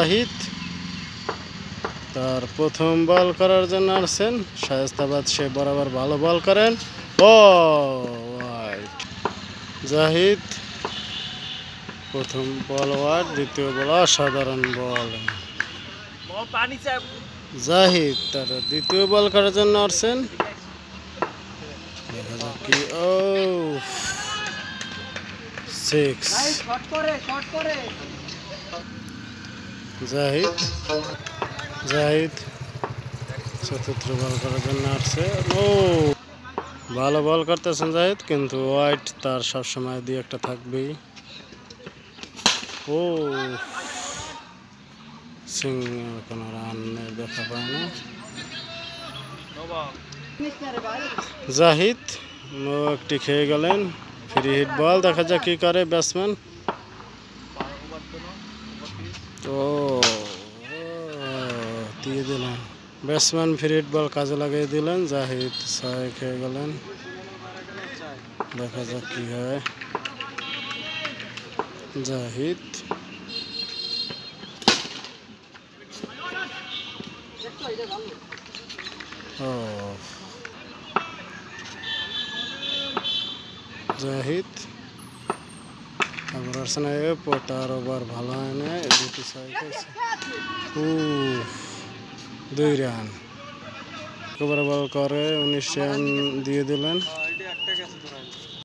জাহিদ তার প্রথম বল করার জন্য আসছেন। শায়েস্তাবাদ সে বরাবর ভালো বল করেন। ও ওয়াইড। জাহিদ প্রথম বল ওয়াইড, দ্বিতীয় বল অসাধারণ বল। জাহিদ তার দ্বিতীয় বল করার জন্য আসছেন। দেখা যাক কি। ও 6। জাহিদ চতুর্থ বল করার জন্য আসছে। ও ভালো বল করতেছেন জাহিদ, কিন্তু ওয়াইড তার সবসময় দুই একটা থাকবেই। ও সিং কোনো রান দেখা পায় না। জাহিদ একটি খেয়ে গেলেন। ফ্রি হিট বল, দেখা যাক কি করে ব্যাটসম্যান। ও দিয়ে দিলেন। ব্যাটসম্যান ফ্রি হিট বল কাজে লাগিয়ে দিলেন। জাহিদ 6 খেয়ে গেলেন। দেখা যাক কি হয়। জাহিদ জাহিদ আবার আর্সেনাল তার ওভার ভালো হয় না, দুটি 6 খেয়েছে। 2 রান বল করে 19 রান দিয়ে দিলেন।